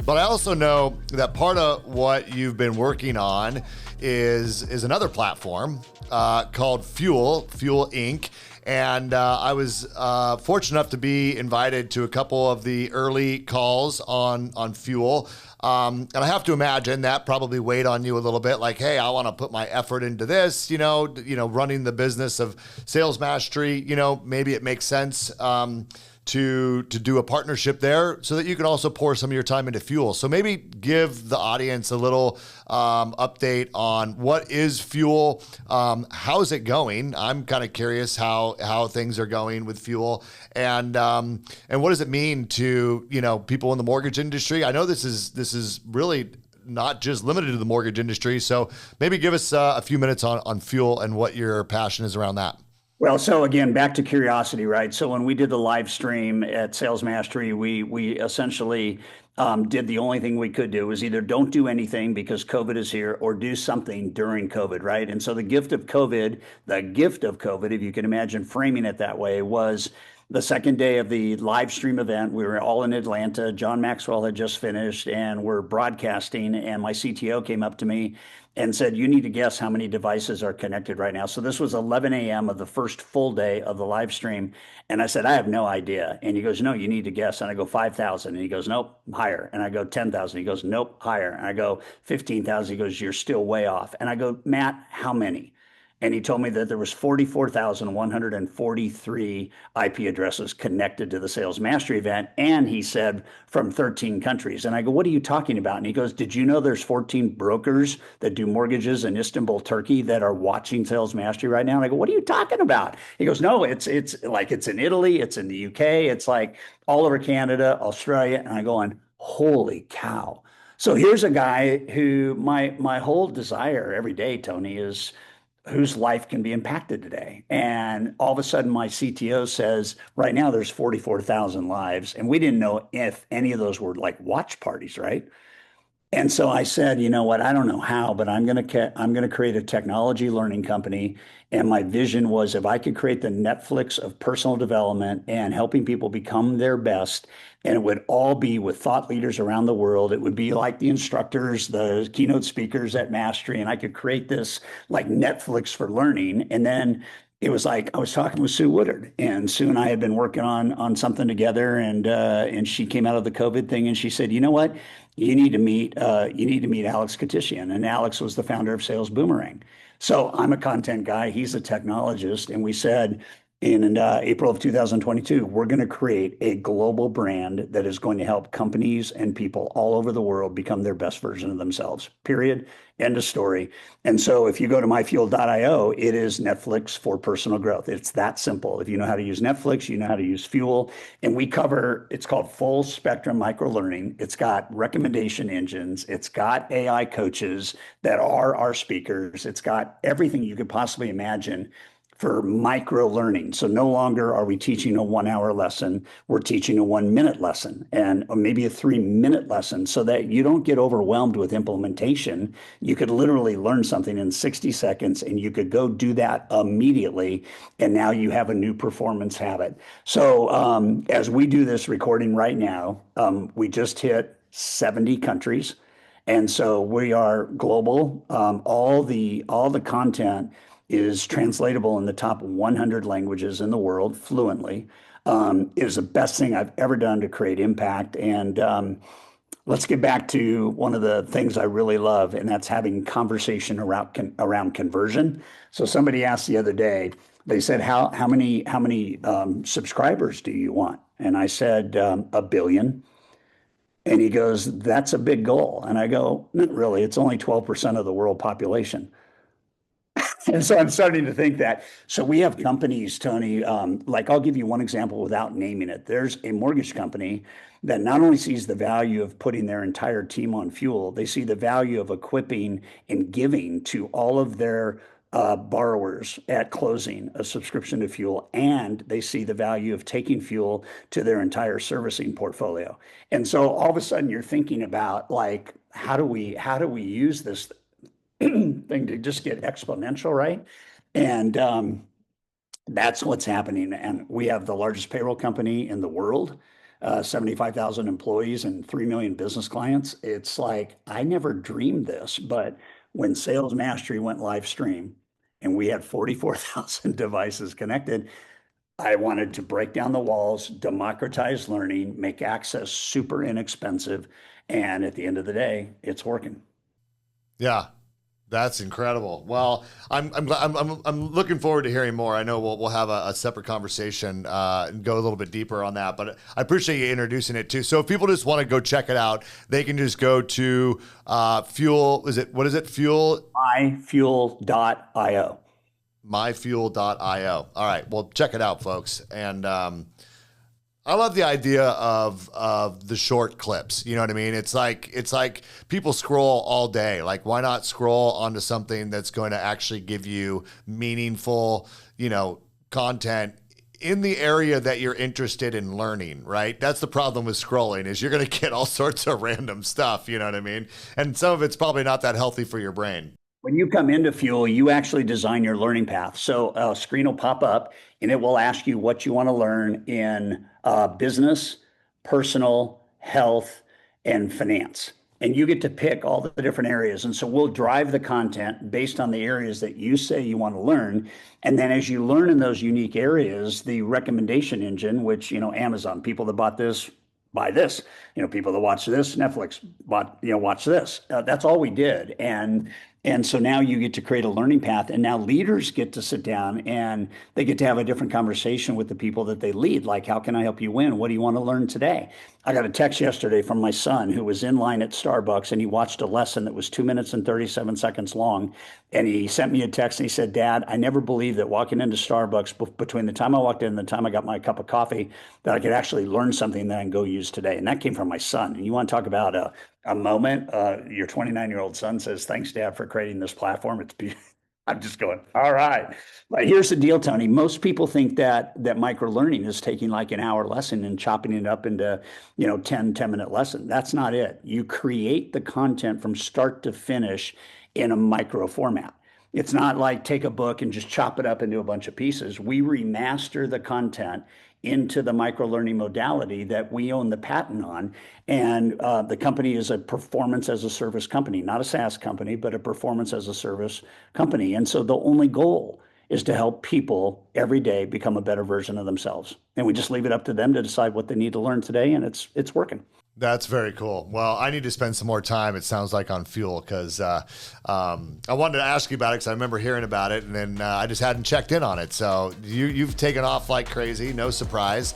But I also know that part of what you've been working on is another platform called Fuel Inc. And I was fortunate enough to be invited to a couple of the early calls on Fuel. And I have to imagine that probably weighed on you a little bit, like, hey, I want to put my effort into this, running the business of sales mastery, maybe it makes sense to do a partnership there so that you can also pour some of your time into Fuel. So maybe give the audience a little update on what is Fuel, how's it going? I'm kind of curious how things are going with Fuel, and what does it mean to people in the mortgage industry? I know this is really not just limited to the mortgage industry. So maybe give us a few minutes on Fuel and what your passion is around that. Well, so again, back to curiosity, right? So when we did the live stream at Sales Mastery, we essentially did the only thing we could do was either don't do anything because COVID is here or do something during COVID, right? And so the gift of COVID, if you can imagine framing it that way, was the second day of the live stream event. We were all in Atlanta. John Maxwell had just finished and we're broadcasting. And my CTO came up to me and said, you need to guess how many devices are connected right now. So this was 11 a.m. of the first full day of the live stream. And I said, I have no idea. And he goes, no, you need to guess. And I go, 5,000. And he goes, nope, higher. And I go, 10,000. He goes, nope, higher. And I go, 15,000. He goes, you're still way off. And I go, Matt, how many? And he told me that there was 44,143 IP addresses connected to the Sales Mastery event. And he said from 13 countries. And I go, what are you talking about? And he goes, did you know there's 14 brokers that do mortgages in Istanbul, Turkey that are watching Sales Mastery right now? And I go, what are you talking about? He goes, no, it's like it's in Italy, it's in the UK, it's like all over Canada, Australia. And I go on, holy cow. So here's a guy who my whole desire every day, Tony, is whose life can be impacted today. And all of a sudden, my CTO says, right now there's 44,000 lives. And we didn't know if any of those were like watch parties, right? And so I said, you know what? I don't know how, but I'm going to create a technology learning company. And my vision was if I could create the Netflix of personal development and helping people become their best, and it would all be with thought leaders around the world. It would be like the instructors, the keynote speakers at Mastery, and I could create this like Netflix for learning. And then it was like I was talking with Sue Woodard, and Sue and I had been working on something together, and she came out of the COVID thing, and she said, you know what? You need to meet Alex Katishian. And Alex was the founder of Sales Boomerang. So I'm a content guy. He's a technologist. And we said in April of 2022, we're going to create a global brand that is going to help companies and people all over the world become their best version of themselves, period. End of story. And so if you go to myfuel.io, it is Netflix for personal growth. It's that simple. If you know how to use Netflix, you know how to use Fuel. And we cover, it's called full spectrum micro learning. It's got recommendation engines. It's got AI coaches that are our speakers. It's got everything you could possibly imagine for micro learning. So no longer are we teaching a 1 hour lesson, we're teaching a 1 minute lesson and or maybe a 3 minute lesson so that you don't get overwhelmed with implementation. You could literally learn something in 60 seconds and you could go do that immediately. And now you have a new performance habit. So as we do this recording right now, we just hit 70 countries. And so we are global. All the content is translatable in the top 100 languages in the world fluently. It is the best thing I've ever done to create impact. And let's get back to one of the things I really love, and that's having conversation around conversion. So somebody asked the other day, they said, how many subscribers do you want? And I said, 1 billion. And he goes, that's a big goal. And I go, not really, it's only 12% of the world population. And so I'm starting to think that. So we have companies, Tony, like I'll give you one example without naming it. There's a mortgage company that not only sees the value of putting their entire team on Fuel, they see the value of equipping and giving to all of their borrowers at closing a subscription to Fuel, and they see the value of taking Fuel to their entire servicing portfolio. And so all of a sudden you're thinking about like, how do we use this thing to just get exponential, right? And that's what's happening. And we have the largest payroll company in the world. 75,000 employees and 3 million business clients. It's like, I never dreamed this, but when Sales Mastery went live stream and we had 44,000 devices connected, I wanted to break down the walls, democratize learning, make access super inexpensive. And at the end of the day, it's working. Yeah. That's incredible. Well, I'm looking forward to hearing more. I know we'll have a separate conversation and go a little bit deeper on that, but I appreciate you introducing it too. So if people just want to go check it out, they can just go to Fuel. What is it? Fuel? myfuel.io. myfuel.io. All right. Well, check it out, folks. And I love the idea of the short clips. You know what I mean? It's like people scroll all day. Like, why not scroll onto something that's going to actually give you meaningful, content in the area that you're interested in learning, right? That's the problem with scrolling, is you're going to get all sorts of random stuff, you know what I mean? And some of it's probably not that healthy for your brain. When you come into Fuel, you actually design your learning path. So a screen will pop up and it will ask you what you want to learn in business, personal, health, and finance. And you get to pick all the different areas. And so we'll drive the content based on the areas that you say you want to learn. And then as you learn in those unique areas, the recommendation engine, which, Amazon, people that bought this, buy this, people that watch this, Netflix watch this. That's all we did. And so now you get to create a learning path, and now leaders get to sit down and they get to have a different conversation with the people that they lead. Like, how can I help you win? What do you want to learn today? I got a text yesterday from my son who was in line at Starbucks, and he watched a lesson that was 2 minutes and 37 seconds long. And he sent me a text and he said, Dad, I never believed that walking into Starbucks between the time I walked in and the time I got my cup of coffee, that I could actually learn something that I can go use today. And that came from my son. And you want to talk about a moment, your 29-year-old son says, thanks, Dad, for creating this platform. I'm just going, all right. But here's the deal, Tony. Most people think that micro learning is taking like an hour lesson and chopping it up into, 10-minute lesson. That's not it. You create the content from start to finish in a micro format. It's not like take a book and just chop it up into a bunch of pieces. We remaster the content into the micro learning modality that we own the patent on. And the company is a performance as a service company, not a SaaS company, but a performance as a service company. And so the only goal is to help people every day become a better version of themselves. And we just leave it up to them to decide what they need to learn today. And it's working. That's very cool. Well, I need to spend some more time, it sounds like, on Fuel, because I wanted to ask you about it because I remember hearing about it, and then I just hadn't checked in on it. So you've taken off like crazy, no surprise.